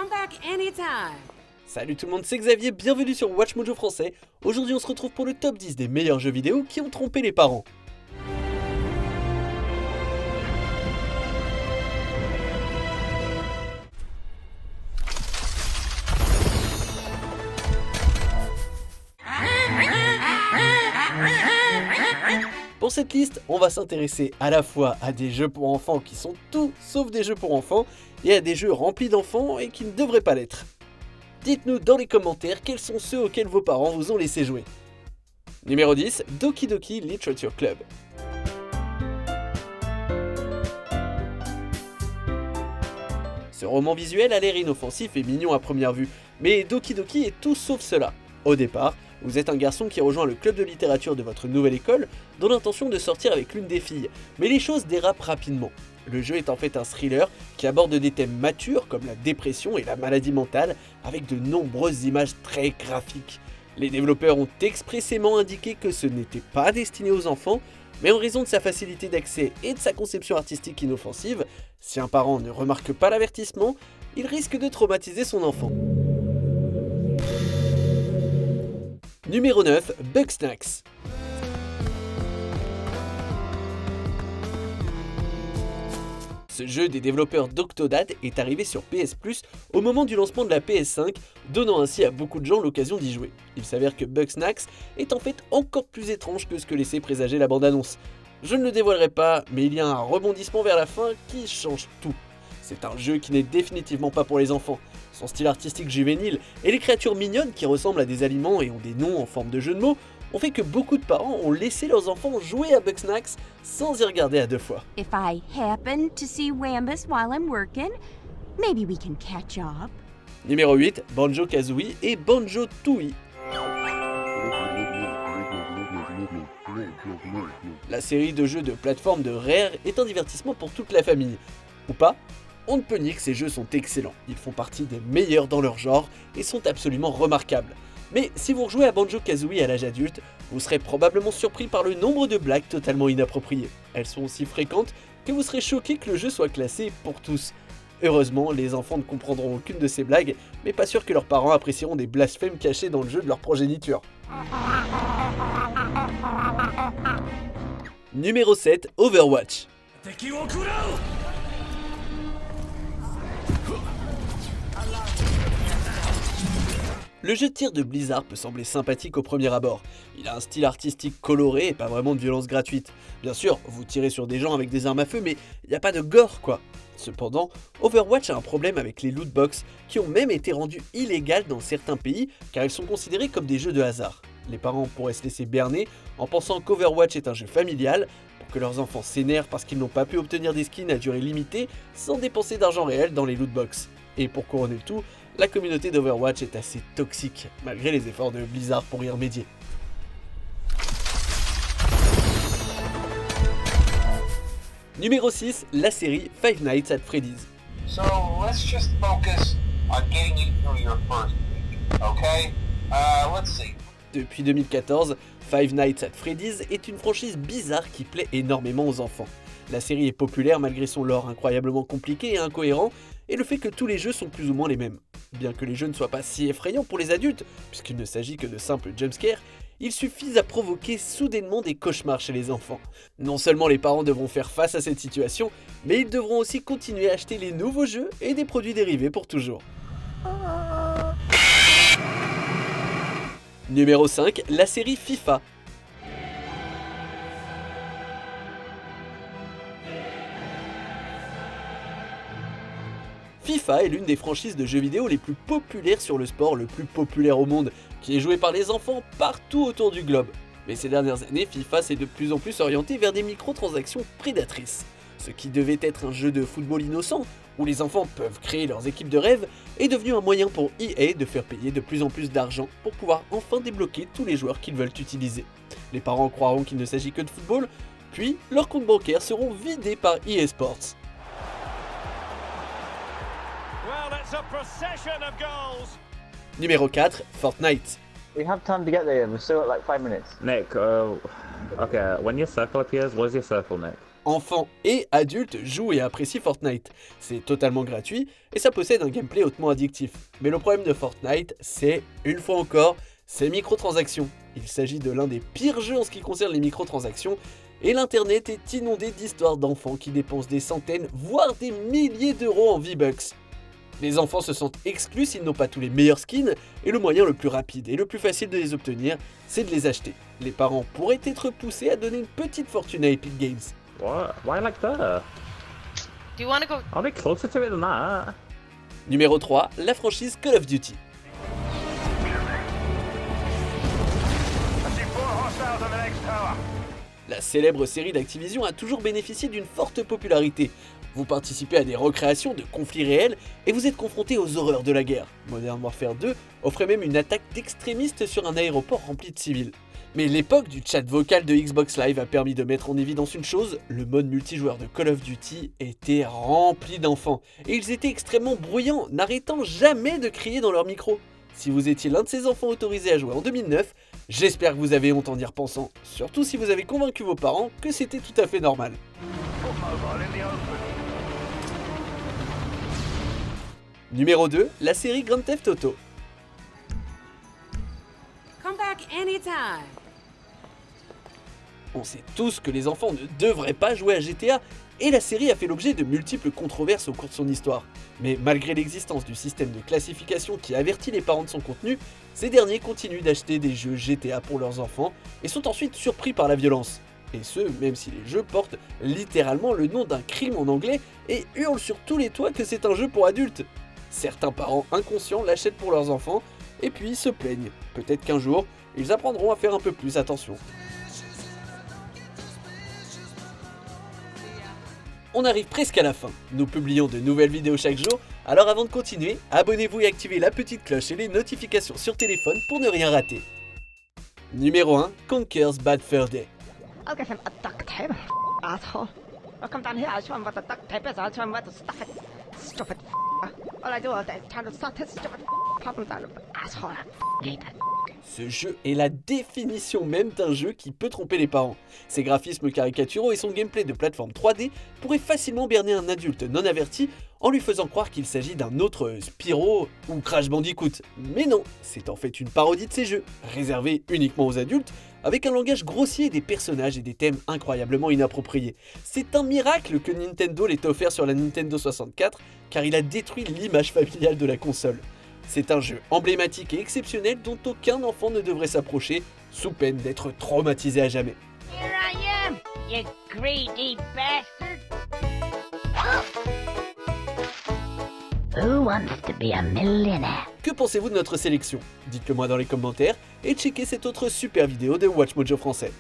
Come back anytime. Salut tout le monde, c'est Xavier, bienvenue sur Watch Mojo Français. Aujourd'hui on se retrouve pour le top 10 des meilleurs jeux vidéo qui ont trompé les parents. Pour cette liste, on va s'intéresser à la fois à des jeux pour enfants qui sont tout sauf des jeux pour enfants et à des jeux remplis d'enfants et qui ne devraient pas l'être. Dites-nous dans les commentaires quels sont ceux auxquels vos parents vous ont laissé jouer. Numéro 10, Doki Doki Literature Club. Ce roman visuel a l'air inoffensif et mignon à première vue, mais Doki Doki est tout sauf cela. Au départ, vous êtes un garçon qui rejoint le club de littérature de votre nouvelle école dans l'intention de sortir avec l'une des filles, mais les choses dérapent rapidement. Le jeu est en fait un thriller qui aborde des thèmes matures comme la dépression et la maladie mentale avec de nombreuses images très graphiques. Les développeurs ont expressément indiqué que ce n'était pas destiné aux enfants, mais en raison de sa facilité d'accès et de sa conception artistique inoffensive, si un parent ne remarque pas l'avertissement, il risque de traumatiser son enfant. Numéro 9, Bugsnax. Ce jeu des développeurs d'Octodad est arrivé sur PS Plus au moment du lancement de la PS5, donnant ainsi à beaucoup de gens l'occasion d'y jouer. Il s'avère que Bugsnax est en fait encore plus étrange que ce que laissait présager la bande-annonce. Je ne le dévoilerai pas, mais il y a un rebondissement vers la fin qui change tout. C'est un jeu qui n'est définitivement pas pour les enfants. Son style artistique juvénile et les créatures mignonnes qui ressemblent à des aliments et ont des noms en forme de jeu de mots ont fait que beaucoup de parents ont laissé leurs enfants jouer à Bugsnax sans y regarder à deux fois. If I happen to see Wambus while I'm working, maybe we can catch up. Numéro 8, Banjo-Kazooie et Banjo-Tooie. La série de jeux de plateforme de Rare est un divertissement pour toute la famille. Ou pas ? On ne peut nier que ces jeux sont excellents, ils font partie des meilleurs dans leur genre et sont absolument remarquables. Mais si vous rejouez à Banjo-Kazooie à l'âge adulte, vous serez probablement surpris par le nombre de blagues totalement inappropriées. Elles sont aussi fréquentes que vous serez choqué que le jeu soit classé pour tous. Heureusement, les enfants ne comprendront aucune de ces blagues, mais pas sûr que leurs parents apprécieront des blasphèmes cachés dans le jeu de leur progéniture. Numéro 7, Overwatch. Le jeu de tir de Blizzard peut sembler sympathique au premier abord. Il a un style artistique coloré et pas vraiment de violence gratuite. Bien sûr, vous tirez sur des gens avec des armes à feu, mais il n'y a pas de gore quoi. Cependant, Overwatch a un problème avec les lootbox qui ont même été rendues illégales dans certains pays car elles sont considérées comme des jeux de hasard. Les parents pourraient se laisser berner en pensant qu'Overwatch est un jeu familial pour que leurs enfants s'énervent parce qu'ils n'ont pas pu obtenir des skins à durée limitée sans dépenser d'argent réel dans les lootbox. Et pour couronner le tout, la communauté d'Overwatch est assez toxique, malgré les efforts de Blizzard pour y remédier. Numéro 6, la série Five Nights at Freddy's. So let's just focus on getting you through your first week, okay? Let's see. Depuis 2014, Five Nights at Freddy's est une franchise bizarre qui plaît énormément aux enfants. La série est populaire malgré son lore incroyablement compliqué et incohérent, et le fait que tous les jeux sont plus ou moins les mêmes. Bien que les jeux ne soient pas si effrayants pour les adultes, puisqu'il ne s'agit que de simples jumpscares, ils suffisent à provoquer soudainement des cauchemars chez les enfants. Non seulement les parents devront faire face à cette situation, mais ils devront aussi continuer à acheter les nouveaux jeux et des produits dérivés pour toujours. Numéro 5, la série FIFA. FIFA est l'une des franchises de jeux vidéo les plus populaires sur le sport le plus populaire au monde, qui est joué par les enfants partout autour du globe. Mais ces dernières années, FIFA s'est de plus en plus orienté vers des microtransactions prédatrices. Ce qui devait être un jeu de football innocent, où les enfants peuvent créer leurs équipes de rêve, est devenu un moyen pour EA de faire payer de plus en plus d'argent pour pouvoir enfin débloquer tous les joueurs qu'ils veulent utiliser. Les parents croiront qu'il ne s'agit que de football, puis leurs comptes bancaires seront vidés par EA Sports. Numéro 4, Fortnite. We have time to get there. We're still at like 5 minutes. Nick, okay, when your circle appears, what is your circle, Nick? enfants et adultes jouent et apprécient Fortnite. C'est totalement gratuit et ça possède un gameplay hautement addictif. Mais le problème de Fortnite, c'est, une fois encore, ses microtransactions. Il s'agit de l'un des pires jeux en ce qui concerne les microtransactions, et l'internet est inondé d'histoires d'enfants qui dépensent des centaines, voire des milliers d'euros en V-Bucks. Les enfants se sentent exclus s'ils n'ont pas tous les meilleurs skins, et le moyen le plus rapide et le plus facile de les obtenir, c'est de les acheter. Les parents pourraient être poussés à donner une petite fortune à Epic Games. What? Why like that? Do you want to go? I'll be closer to it than that. Numéro 3, la franchise Call of Duty. La célèbre série d'Activision a toujours bénéficié d'une forte popularité. Vous participez à des recréations de conflits réels et vous êtes confronté aux horreurs de la guerre. Modern Warfare 2 offrait même une attaque d'extrémistes sur un aéroport rempli de civils. Mais l'époque du chat vocal de Xbox Live a permis de mettre en évidence une chose, le mode multijoueur de Call of Duty était rempli d'enfants. Et ils étaient extrêmement bruyants, n'arrêtant jamais de crier dans leur micro. Si vous étiez l'un de ces enfants autorisés à jouer en 2009, j'espère que vous avez honte en y repensant, surtout si vous avez convaincu vos parents que c'était tout à fait normal. Numéro 2, la série Grand Theft Auto. Come back anytime. On sait tous que les enfants ne devraient pas jouer à GTA, et la série a fait l'objet de multiples controverses au cours de son histoire. Mais malgré l'existence du système de classification qui avertit les parents de son contenu, ces derniers continuent d'acheter des jeux GTA pour leurs enfants, et sont ensuite surpris par la violence. Et ce, même si les jeux portent littéralement le nom d'un crime en anglais, et hurlent sur tous les toits que c'est un jeu pour adultes. Certains parents inconscients l'achètent pour leurs enfants, et puis se plaignent. Peut-être qu'un jour, ils apprendront à faire un peu plus attention. On arrive presque à la fin. Nous publions de nouvelles vidéos chaque jour, alors avant de continuer, abonnez-vous et activez la petite cloche et les notifications sur téléphone pour ne rien rater. Numéro 1, Conker's Bad Fur Day. I'll get him a duct tape, asshole. I'll come down here, I'll show him what the duct tape is, I'll show him where to stuff it. Stupid All I do all day is try to sort his stupid problems out of the asshole. Hate it. Ce jeu est la définition même d'un jeu qui peut tromper les parents. Ses graphismes caricaturaux et son gameplay de plateforme 3D pourraient facilement berner un adulte non averti en lui faisant croire qu'il s'agit d'un autre Spyro ou Crash Bandicoot. Mais non, c'est en fait une parodie de ces jeux, réservée uniquement aux adultes, avec un langage grossier, des personnages et des thèmes incroyablement inappropriés. C'est un miracle que Nintendo l'ait offert sur la Nintendo 64, car il a détruit l'image familiale de la console. C'est un jeu emblématique et exceptionnel dont aucun enfant ne devrait s'approcher, sous peine d'être traumatisé à jamais. Here I am, you greedy bastard. Who wants to be a millionaire? Que pensez-vous de notre sélection? Dites-le moi dans les commentaires et checkez cette autre super vidéo de Watch Mojo français.